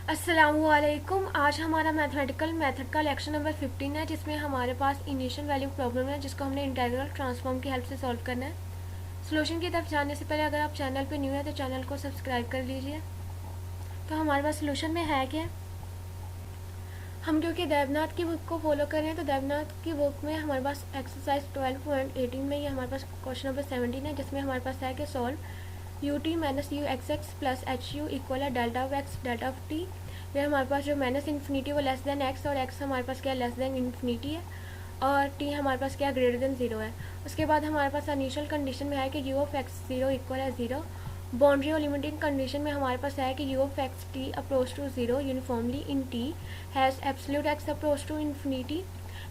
अस्सलामुअलैकुम। आज हमारा मैथमेटिकल मेथड का लेक्चर नंबर 15 है, जिसमें हमारे पास इनिशियल वैल्यू प्रॉब्लम है, जिसको हमने इंटीग्रल ट्रांसफॉर्म की हेल्प से सॉल्व करना है। सॉल्यूशन की तरफ जाने से पहले अगर आप चैनल पे न्यू है तो चैनल को सब्सक्राइब कर लीजिए। तो हमारे पास सॉल्यूशन में है क्या, हम क्योंकि देवनाथ की बुक को फॉलो कर रहे हैं, तो देवनाथ की बुक में हमारे पास एक्सरसाइज 12.18 में ये हमारे पास क्वेश्चन नंबर 17 है, जिसमें हमारे पास है कि solve u t minus u x x plus h u equal है delta of x delta of t. फिर हमारे पास जो माइनस इन्फिनिटी वो लेस देन एक्स, और एक्स हमारे पास क्या लेस देन इन्फिनिटी है, और टी हमारे पास क्या ग्रेटर देन ज़ीरो है। उसके बाद हमारे पास इनिशियल कंडीशन में है कि u of x zero equal है ज़ीरो। बाउंड्री और लिमिटिंग कंडीशन में हमारे पास है कि u of x t approach to zero uniformly in t has absolute x approach to infinity.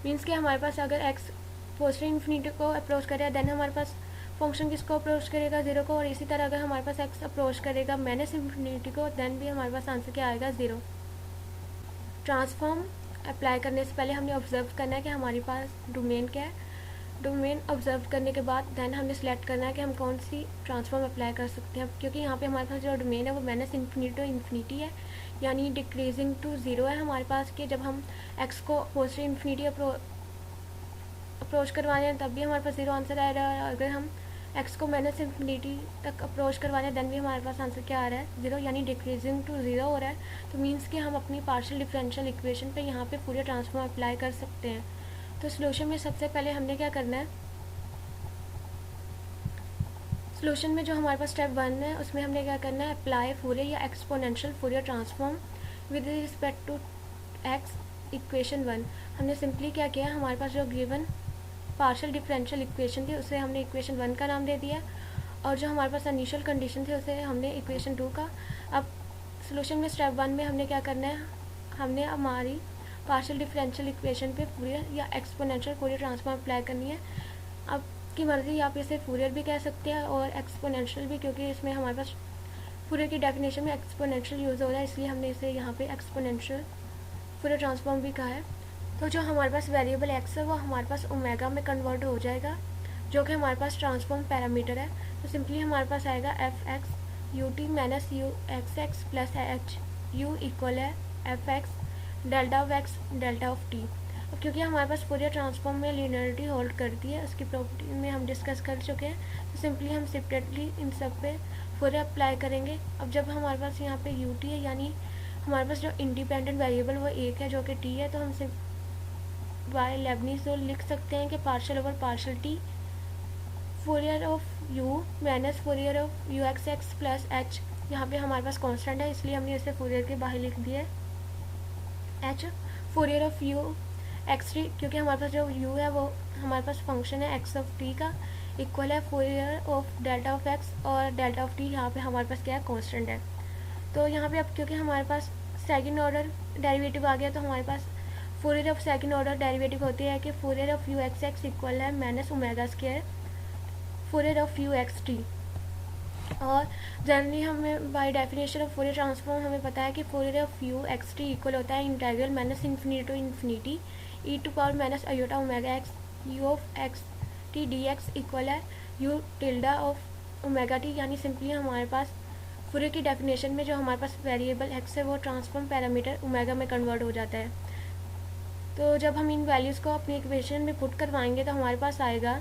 Means कि हमारे पास अगर एक्स पॉजिटिव इन्फिनिटी को अप्रोच करे देन हमारे पास फंक्शन किसको अप्रोच करेगा, ज़ीरो को, और इसी तरह अगर हमारे पास एक्स अप्रोच करेगा माइनस इन्फिनिटी को देन भी हमारे पास आंसर क्या आएगा, ज़ीरो। ट्रांसफॉर्म अप्लाई करने से पहले हमने ऑब्जर्व करना है कि हमारे पास डोमेन क्या है। डोमेन ऑब्जर्व करने के बाद देन हमने सेलेक्ट करना है कि हम कौन सी ट्रांसफॉर्म अप्लाई कर सकते हैं, क्योंकि यहाँ पे हमारे पास जो डोमेन है वो माइनस इन्फिनिटी टू इन्फिनिटी है, यानी डिक्रीजिंग टू ज़ीरो है हमारे पास। कि जब हम एक्स को पॉजिटिव इन्फिनिटी अप्रोच करवाने हैं तब भी हमारे पास ज़ीरो आंसर आ रहा है, अगर हम एक्स को माइनस इन्फिनिटी तक अप्रोच करवाने देन भी हमारे पास आंसर क्या आ रहा है, ज़ीरो, यानी डिक्रीजिंग टू ज़ीरो हो रहा है। तो मीन्स कि हम अपनी पार्शियल डिफरेंशियल इक्वेशन पे यहाँ पे पूरे ट्रांसफॉर्म अप्लाई कर सकते हैं। तो सोल्यूशन में सबसे पहले हमने क्या करना है, सोल्यूशन में जो हमारे पास स्टेप 1 है उसमें हमने क्या करना है, अप्लाई फूरियर या exponential Fourier transform with respect to x equation 1। हमने सिंपली क्या किया, हमारे पास जो गिवन पार्शियल डिफरेंशियल इक्वेशन थी उसे हमने इक्वेशन 1 का नाम दे दिया, और जो हमारे पास इनिशियल कंडीशन थी उसे हमने इक्वेशन 2 का। अब सोल्यूशन में स्टेप 1 में हमने क्या करना है, हमने हमारी पार्शियल डिफरेंशियल इक्वेशन पे फूरियर या एक्सपोनेंशियल फूरियर ट्रांसफॉर्म अप्लाई करनी है। अब की मर्ज़ी, आप इसे फूरियर भी कह सकते हैं और एक्सपोनेंशियल भी, क्योंकि इसमें हमारे पास फूरियर की डेफिनेशन में एक्सपोनेंशियल यूज़ हो रहा है, इसलिए हमने इसे यहाँ पे एक्सपोनेंशियल फूरियर ट्रांसफॉर्म भी कहा है। तो जो हमारे पास वेरिएबल एक्स है वो हमारे पास ओमेगा में कन्वर्ट हो जाएगा, जो कि हमारे पास ट्रांसफॉर्म पैरामीटर है। तो सिंपली हमारे पास आएगा f x u t minus u x x plus h u equal है f x delta of x delta of t. अब क्योंकि हमारे पास फूरियर ट्रांसफॉर्म में लीनियरिटी होल्ड करती है, उसकी प्रॉपर्टी में हम डिस्कस कर चुके हैं, तो सिंपली हम सेपरेटली इन सब पे फूरियर अप्लाई करेंगे। अब जब हमारे पास यहाँ पे यू टी है, यानी हमारे पास जो इंडिपेंडेंट वेरिएबल वो एक है जो कि टी है, तो हम बाय लेबनीज़ रूल लिख सकते हैं कि partial over partial T Fourier of you minus Fourier of u x x plus H. यहाँ पे हमारे पास कांस्टेंट है इसलिए हमने इसे फूरियर के बाहर लिख दिया है H. Fourier of u x T, क्योंकि हमारे पास जो यू है वो हमारे पास फंक्शन है एक्स ऑफ टी का, इक्वल है Fourier of delta of x, और डेल्टा ऑफ टी यहाँ पे हमारे पास क्या है, कांस्टेंट है। तो यहाँ पे अब क्योंकि हमारे पास सेकंड ऑर्डर डेरिवेटिव आ गया, तो हमारे पास Fourier of second order derivative होती है कि Fourier of u x x equal है minus omega square Fourier of u x t. और जनरली हमें by definition of Fourier transform हमें पता है कि Fourier of u x t equal होता है integral minus infinity to infinity e to power minus iota omega x u of x t d x equal है u tilde of omega t. यानी simply हमारे पास Fourier की definition में जो हमारे पास वेरिएबल एक्स है वो ट्रांसफॉर्म पैरामीटर ओमेगा में कन्वर्ट हो जाता है। तो जब हम इन वैल्यूज़ को अपनी इक्वेशन में पुट करवाएंगे तो हमारे पास आएगा,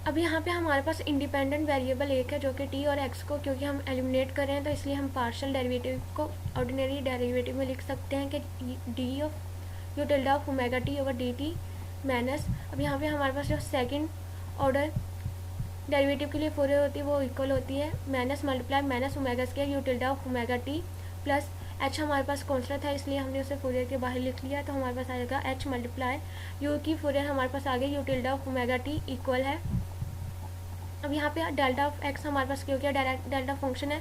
अब यहाँ पे हमारे पास इंडिपेंडेंट वेरिएबल एक है जो कि टी, और एक्स को क्योंकि हम एलिमिनेट कर रहे हैं तो इसलिए हम पार्शियल डेरिवेटिव को ऑर्डिनरी डेरिवेटिव में लिख सकते हैं कि D of u tilde of omega t over d T minus, अब यहाँ पे हमारे पास जो सेकंड ऑर्डर डेरिवेटिव के लिए फूरियर होती है वो इक्वल होती है minus multiply minus omega square u tilde of omega t plus H. हमारे पास कांस्टेंट था इसलिए हमने उसे फूरियर के बाहर लिख लिया, तो हमारे पास आएगा एच मल्टीप्लाई यू की फूरियर हमारे पास आ गई you tilde of omega t equal है। अब यहाँ पे डेल्टा ऑफ एक्स हमारे पास क्योंकि डायरेक्ट डेल्टा फंक्शन है,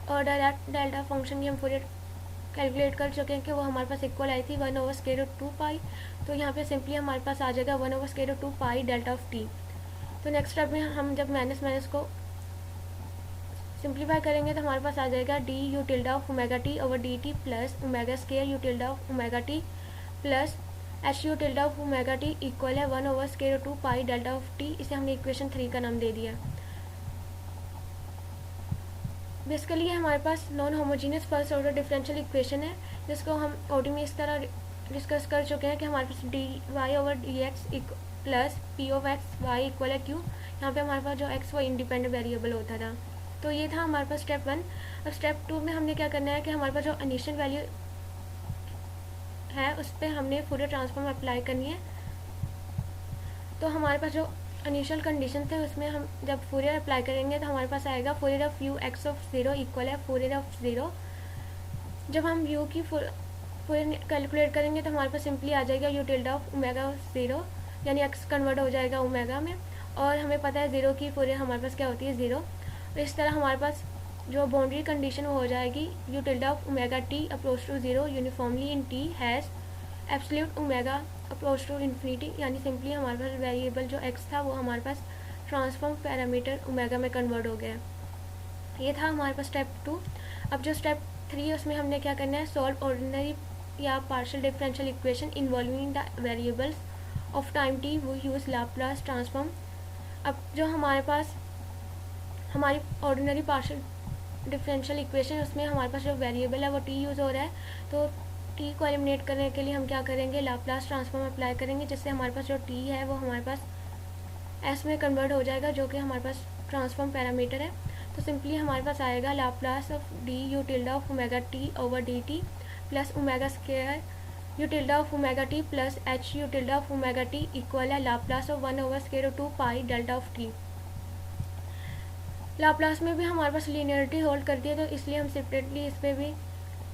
और डायरेक्ट डेल्टा फंक्शन की हम फूरियर कैलकुलेट कर चुके हैं कि वो हमारे पास इक्वल आई थी 1 ओवर स्क्वायर रूट 2 पाई। तो यहाँ पे सिंपली हमारे पास आ जाएगा 1 over square root 2 pi delta of t. तो नेक्स्ट स्टेप में हम जब माइनस माइनस को सिंप्लीफाई करेंगे तो हमारे पास आ जाएगा d u tilde of omega t over d t plus omega square u tilde of omega t plus h u tilde of omega t equal है 1 over square root 2 pi delta of t. इसे हमने equation 3 का नाम दे दिया। Basically हमारे पास non homogeneous first order differential equation है, जिसको हम ओडी में इस तरह डिस्कस कर चुके हैं कि हमारे पास d y over d x plus p of x y equal है क्यू। यहाँ पे हमारे पास जो एक्स वो इंडिपेंडेंट वेरिएबल होता था। तो ये था हमारे पास स्टेप 1। अब स्टेप 2 में हमने क्या करना है कि हमारे पास जो इनिशियल वैल्यू है उस पर हमने फूरियर ट्रांसफॉर्म अप्लाई करनी है। तो हमारे पास जो इनिशियल कंडीशन थे उसमें हम जब फूरियर अप्लाई करेंगे तो हमारे पास आएगा Fourier of u x of zero equal है फूरियर ऑफ ज़ीरो। जब हम यू की फूरियर कैलकुलेट करेंगे तो हमारे पास सिंपली आ जाएगा you tilde of omega zero, यानी एक्स कन्वर्ट हो जाएगा ओमेगा में, और हमें पता है ज़ीरो की फूरियर हमारे पास क्या होती है ज़ीरो। इस तरह हमारे पास जो बाउंड्री कंडीशन वो हो जाएगी u tilde of omega t approach to zero uniformly in t has absolute omega approach to infinity, यानी सिंपली हमारे पास वेरिएबल जो एक्स था वो हमारे पास ट्रांसफॉर्म पैरामीटर ओमेगा में कन्वर्ट हो गया। ये था हमारे पास स्टेप 2। अब जो स्टेप 3 है उसमें हमने क्या करना है, सॉल्व ऑर्डिनरी या partial differential equation involving the variables of time T, वो यूज़ लाप्लास ट्रांसफॉर्म। अब जो हमारे पास हमारी ऑर्डिनरी पार्शियल डिफरेंशियल इक्वेशन उसमें हमारे पास जो वेरिएबल है वो टी यूज़ हो रहा है, तो टी को एलिमिनेट करने के लिए हम क्या करेंगे, लाप्लास ट्रांसफॉर्म अप्लाई करेंगे, जिससे हमारे पास जो टी है वो हमारे पास एस में कन्वर्ट हो जाएगा, जो कि हमारे पास ट्रांसफॉर्म पैरामीटर है। तो सिंपली हमारे पास आएगा Laplace of d u tilde of omega t over d t plus omega square u tilde of omega t plus h u tilde of omega t equal है Laplace of 1 over square root 2 pi delta of t. Laplace में भी हमारे पास linearity hold करती है, तो इसलिए हम separately इस पर भी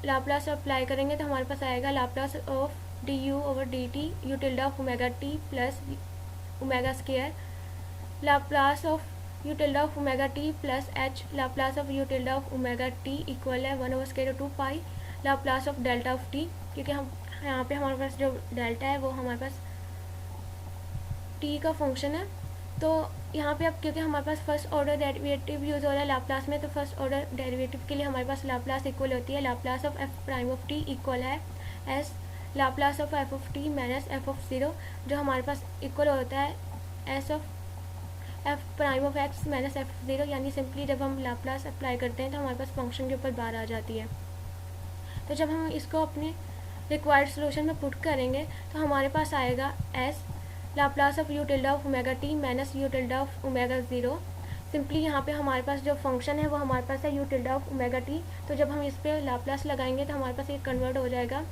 लाप्लास अप्लाई करेंगे। तो हमारे पास आएगा Laplace of d u over d t u tilde of omega t plus omega square Laplace of u tilde of omega t plus h Laplace of u tilde of omega t equal है 1 over square root 2 pi Laplace of delta of t, क्योंकि हम यहाँ पे हमारे पास जो delta है वो हमारे पास टी का फंक्शन है। तो यहाँ पे अब क्योंकि हमारे पास फर्स्ट ऑर्डर डेरिवेटिव यूज़ हो रहा है लाप्लास में, तो फर्स्ट ऑर्डर डेरिवेटिव के लिए हमारे पास लाप्लास इक्वल होती है Laplace of f prime of t equal है s Laplace of f of t minus f of zero, जो हमारे पास इक्वल होता है s of f prime of x minus f zero, यानी सिंपली जब हम लाप्लास अप्लाई करते हैं तो हमारे पास फंक्शन के ऊपर बार आ जाती है। तो जब हम इसको अपने रिक्वायर्ड सोल्यूशन में पुट करेंगे तो हमारे पास आएगा S Laplace of u tilde of omega T minus you tilde of omega zero. Simply यहाँ पे हमारे पास जो फंक्शन है वो हमारे पास है u tilde of omega T, तो जब हम इस पर लाप्लास लगाएंगे तो हमारे पास ये कन्वर्ट हो जाएगा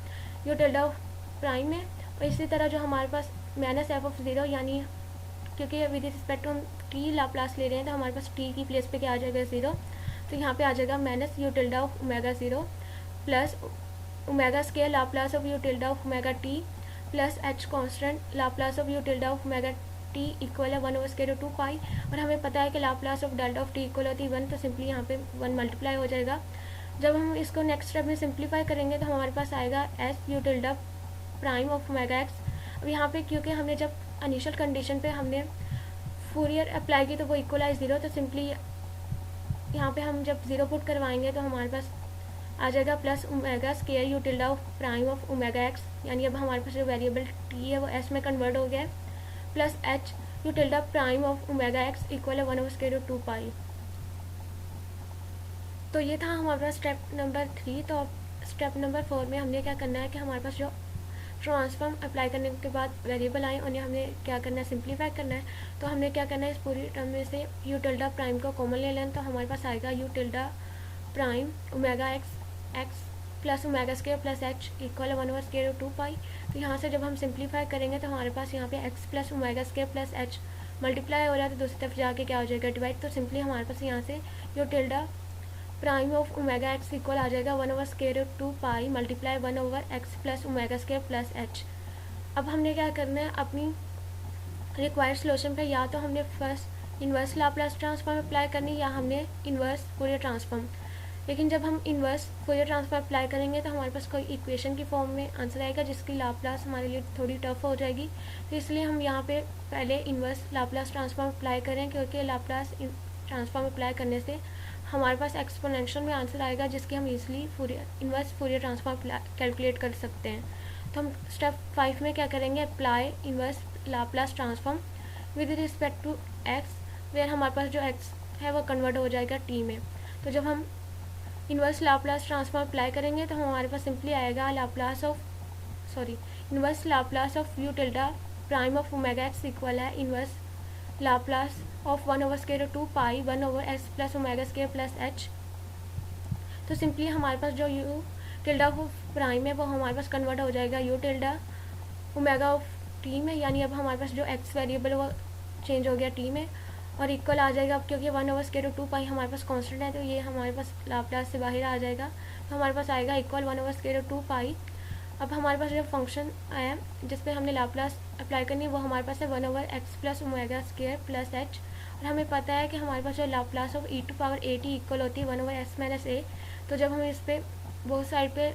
यू टिल्डा ऑफ प्राइम में। और इसी तरह जो हमारे पास माइनस एफ ऑफ ज़ीरो, यानी क्योंकि विद रिस्पेक्ट टू हम टी लाप्लास ले रहे हैं तो हमारे पास टी की प्लेस पे क्या आ जाएगा ज़ीरो, तो यहाँ पे आ जाएगा minus you tilde of omega zero plus omega square Laplace of u tilde of omega t plus H constant Laplace of u tilde of omega t equal है 1 ओवर स्क्वायर रूट 2 पाई, और हमें पता है कि Laplace of delta of t equal होती है 1, तो simply यहाँ पे 1 मल्टीप्लाई हो जाएगा। जब हम इसको नेक्स्ट स्टेप में सिंप्लीफाई करेंगे तो हमारे पास आएगा S U tilde prime of omega x. अब यहाँ पे क्योंकि हमने जब इनिशियल कंडीशन पे हमने फूरियर अप्लाई की तो वो इक्वलाइज ज़ीरो, तो सिंपली यहाँ पे हम जब ज़ीरो पुट करवाएंगे तो हमारे पास आ जाएगा plus omega square u tilde of prime of omega x, यानी अब हमारे पास जो वेरिएबल टी है वो एस में कन्वर्ट हो गया है, plus h u tilde prime of omega x equal है 1 ओवर स्क्वायर रूट 2 पाई। तो ये था हमारे पास स्टेप नंबर 3। तो अब स्टेप नंबर 4 में हमने क्या करना है कि हमारे पास जो ट्रांसफॉर्म अप्लाई करने के बाद वेरिएबल आए उन्हें हमने क्या करना है, सिंप्लीफाई करना है। तो हमने क्या करना है, इस पूरी टर्म में से यू टिल्डा प्राइम को कॉमन ले लें, तो हमारे पास आएगा you tilde prime omega x plus omega square plus H equal है 1 ओवर स्क्वायर रूट 2 पाई। तो यहाँ से जब हम सिंप्लीफाई करेंगे तो हमारे पास यहाँ पे x plus omega square plus H multiply हो रहा है, तो दूसरी तरफ जाके क्या हो जाएगा डिवाइड, तो सिंपली हमारे पास यहाँ से u tilde prime of omega x equal आ जाएगा 1 over square root 2 pi multiply 1 over x plus omega square plus h. अब हमने क्या करना है, अपनी रिक्वायर्ड सोल्यूशन पे या तो हमने first inverse Laplace transform apply करनी या हमने इन्वर्स फूरियर ट्रांसफॉर्म। लेकिन जब हम इन्वर्स फूरियर ट्रांसफॉर्म अप्लाई करेंगे तो हमारे पास कोई इक्वेशन की फॉर्म में आंसर आएगा जिसकी लाप्लास हमारे लिए थोड़ी टफ हो जाएगी, तो इसलिए हम यहाँ पे पहले इन्वर्स लाप्लास ट्रांसफॉर्म अप्लाई करें, क्योंकि लाप्लास ट्रांसफॉर्म अप्लाई करने से हमारे पास एक्सपोनेंशियल में आंसर आएगा जिसकी हम easily inverse Fourier transform calculate कर सकते हैं। तो हम स्टेप 5 में क्या करेंगे, apply inverse Laplace transform with respect to x, where हमारे पास जो एक्स है वो कन्वर्ट हो जाएगा टी में। तो जब हम इन्वर्स लाप्लास ट्रांसफॉर्म अप्लाई करेंगे तो हमारे पास सिंपली आएगा inverse Laplace of u tilde prime of omega x equal है inverse Laplace of 1/2 pi 1/s plus omega square plus h. तो सिंपली हमारे पास जो यू टिल्डा ऑफ प्राइम है वो हमारे पास कन्वर्ट हो जाएगा you tilde omega of T में, यानी अब हमारे पास जो एक्स वेरिएबल वो चेंज हो गया टी में और इक्वल आ जाएगा। अब क्योंकि 1/2 पाई हमारे पास कांस्टेंट है तो ये हमारे पास लाप्लास से बाहर आ जाएगा, तो हमारे पास आएगा इक्वल 1/2 पाई। अब हमारे पास जो फंक्शन आया जिस पे हमने लाप्लास अप्लाई करनी है वो हमारे पास है 1/x plus omega square plus H. और हमें पता है कि हमारे पास जो लाप्लास ऑफ e⁻at इक्वल होती है 1/s - a। तो जब हम इस पर बोथ साइड पे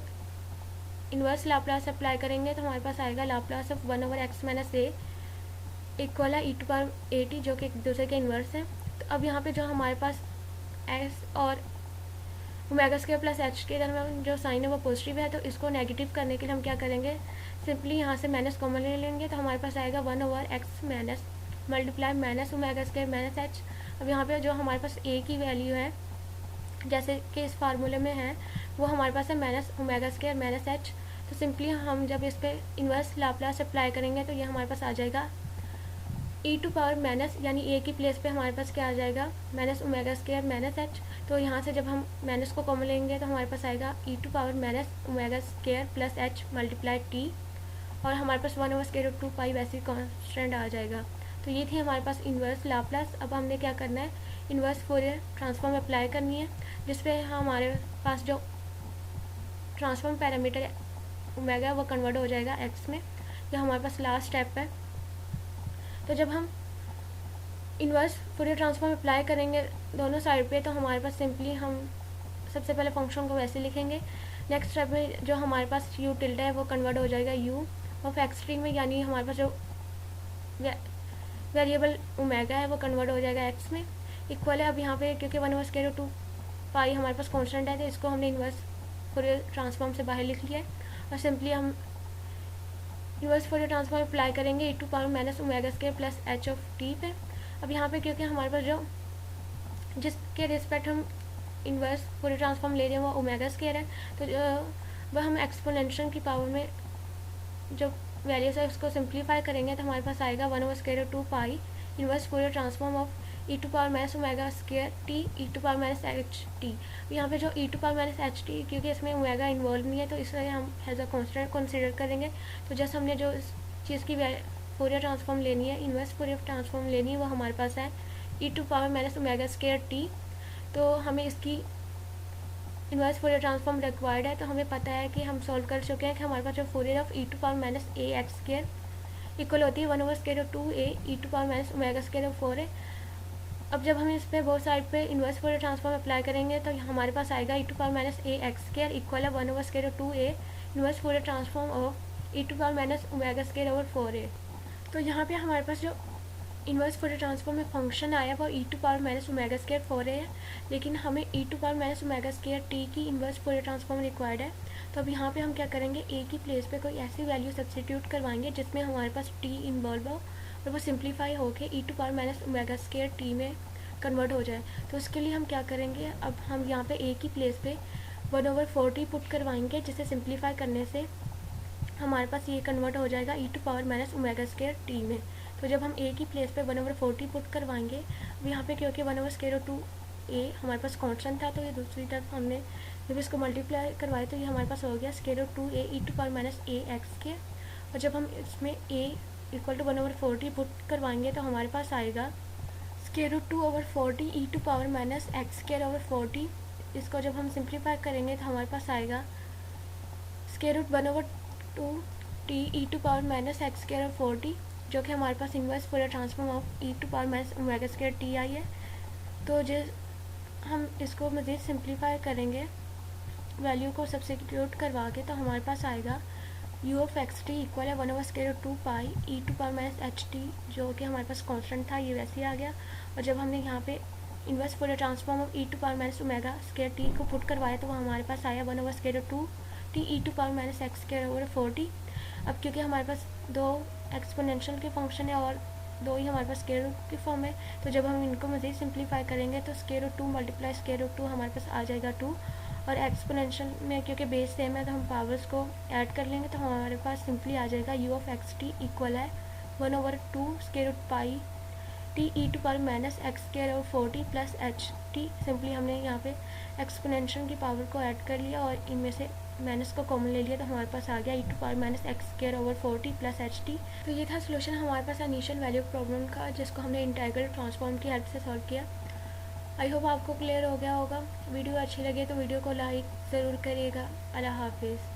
इन्वर्स लाप्लास अप्लाई करेंगे तो हमारे पास आएगा Laplace of 1/x - a equal है e⁻at जो कि एक दूसरे के इन्वर्स है। तो अब यहाँ पे जो हमारे पास s और ओमेगा स्क्वायर प्लस एच के दरमियान जो साइन है वो पॉजिटिव है, तो इसको नेगेटिव करने के लिए हम क्या करेंगे, सिंपली यहाँ से माइनस कॉमन ले लेंगे तो हमारे पास आएगा 1/x minus multiply minus omega square minus H. अब यहाँ पे जो हमारे पास a की वैल्यू है जैसे कि इस फार्मूले में है वो हमारे पास है minus omega square minus H. तो सिंपली हम जब इस पर इन्वर्स लाप्लास अप्लाई करेंगे तो ये हमारे पास आ जाएगा e⁻, यानी a की प्लेस पे हमारे पास क्या आ जाएगा minus omega square minus H. तो यहाँ से जब हम माइनस को कॉमन लेंगे तो हमारे पास आएगा e⁻ omega square plus H multiply T और हमारे पास 1/2 पाई वैसे ही कॉन्स्टेंट आ जाएगा। तो ये थी हमारे पास इन्वर्स लाप्लास। अब हमने क्या करना है, इन्वर्स फोरियर ट्रांसफॉर्म अप्लाई करनी है जिसपे हमारे पास जो ट्रांसफॉर्म पैरामीटर ओमेगा वो कन्वर्ट हो जाएगा एक्स में। यह हमारे पास लास्ट स्टेप है। तो जब हम इन्वर्स फोरियर ट्रांसफॉर्म अप्लाई करेंगे दोनों साइड पे तो हमारे पास सिंपली हम सबसे पहले फंक्शन को वैसे लिखेंगे। नेक्स्ट स्टेप में जो हमारे पास यू टिल्डा है वो कन्वर्ट हो जाएगा यू ऑफ एक्स टी में, यानी हमारे पास जो वेरिएबल ओमेगा है वो कन्वर्ट हो जाएगा एक्स में इक्वल है। अब यहाँ पे क्योंकि 1/2 पाई हमारे पास कांस्टेंट है तो इसको हमने इन्वर्स फोरियर ट्रांसफॉर्म से बाहर लिख लिया है और सिंपली हम इन्वर्स फोरियर ट्रांसफॉर्म अप्लाई करेंगे e⁻ omega square plus H of T पे। अब यहाँ पे क्योंकि हमारे पास जो जिसके रिस्पेक्ट हम इन्वर्स फोरियर ट्रांसफॉर्म ले रहे हैं वो ओमेगा स्क्वायर है, तो वह हम एक्सपोनेंशियल की पावर में जो वैल्यूज है उसको सिंप्लीफाई करेंगे तो हमारे पास आएगा 1/2 pi inverse Fourier transform of e⁻ omega square t e⁻ h t. यहाँ पे जो e⁻ एच टी क्योंकि इसमें ओमेगा इन्वॉल्व नहीं है तो इसलिए हम एज अ कांस्टेंट कंसीडर करेंगे। तो जैसे हमने जो इस चीज़ की फोरियर ट्रांसफॉर्म लेनी है, इन्वर्स फोरियर ट्रांसफॉर्म लेनी है, वो हमारे पास है e⁻ ओमेगा स्क्वायर टी। तो हमें इसकी इन्वर्स फोरियर ट्रांसफॉर्म रिक्वायर्ड है, तो हमें पता है कि हम सॉल्व कर चुके हैं कि हमारे पास जो Fourier of e⁻ a x square equal होती है 1/2a e⁻ omega square of 4 है। अब जब हम इस पर बहुत साइड पे इन्वर्स फोरियर ट्रांसफॉर्म अप्लाई करेंगे तो हमारे पास आएगा e⁻ a x square equal है 1/2a inverse Fourier transform of e⁻ omega square over 4a। तो यहाँ पे हमारे पास जो इन्वर्स फोरियर ट्रांसफॉर्म में फंक्शन आया वो e⁻ ओमेगा स्क्वायर 4a है, लेकिन हमें e⁻ ओमेगा स्क्वायर t की इन्वर्स फोरियर ट्रांसफॉर्म रिक्वायर्ड है। तो अब यहाँ पे हम क्या करेंगे, a की प्लेस पे कोई ऐसी वैल्यू सब्स्टिट्यूट करवाएंगे जिसमें हमारे पास t इन्वॉल्व हो और वो सिंप्लीफाई होके e⁻ ओमेगा स्क्वायर t में कन्वर्ट हो जाए। तो उसके लिए हम क्या करेंगे, अब हम यहाँ पे a की प्लेस पे 1/40 पुट करवाएंगे जिसे सिंप्लीफाई करने से हमारे पास ये कन्वर्ट हो जाएगा e⁻ ओमेगा स्क्वायर t में। तो जब हम a की प्लेस पे 1/40 पुट करवाएंगे, अब यहाँ पे क्योंकि 1/2a हमारे पास कांस्टेंट था तो ये दूसरी तरफ हमने जब इसको मल्टीप्लाई करवाए तो ये हमारे पास हो गया √2a e⁻ a एक्स के। और जब हम इसमें a इक्वल टू 1/40 पुट करवाएंगे तो हमारे पास आएगा √2/40 e⁻ एक्स स्क्वायर ओवर 40। इसको जब हम सिंप्लीफाई करेंगे तो हमारे पास आएगा √1/2t e⁻ x square over 40 जो कि हमारे पास inverse Fourier transform of e⁻ omega square t आई है। तो जो हम इसको मज़ीद सिंप्लीफाई करेंगे वैल्यू को सब्स्टिट्यूट करवा के तो हमारे पास आएगा u of x t equal है 1/2 पाई e⁻ एच टी जो कि हमारे पास कांस्टेंट था, ये वैसे ही आ गया। और जब हमने यहाँ पे inverse Fourier transform of e⁻ omega square T को पुट करवाया तो वो हमारे पास आया 1/2 t e⁻ x square over 40। अब क्योंकि हमारे पास दो एक्सपोनेंशियल के फंक्शन है और दो ही हमारे पास स्क्वायर रूट की फॉर्म है, तो जब हम इनको मज़ीद सिंप्लीफाई करेंगे तो √2 मल्टीप्लाई √2 हमारे पास आ जाएगा 2 और एक्सपोनेंशियल में क्योंकि बेस सेम है तो हम पावर्स को ऐड कर लेंगे, तो हमारे पास सिंपली आ जाएगा u of x t equal है 1/2 square root pi t e to power minus x square over 40 plus h t. Simply हमने यहाँ पे एक्सपोनेंशियल की पावर को ऐड कर लिया और इनमें से माइनस को कॉमन ले लिया, तो हमारे पास आ गया e to power minus x square over 40 plus h t. तो ये था सोल्यूशन हमारे पास इनिशियल वैल्यू प्रॉब्लम का, जिसको हमने इंटीग्रल ट्रांसफॉर्म की हेल्प से सॉल्व किया। आई होप आपको क्लियर हो गया होगा। वीडियो अच्छी लगे तो वीडियो को लाइक ज़रूर करिएगा। अल्लाह हाफिज़।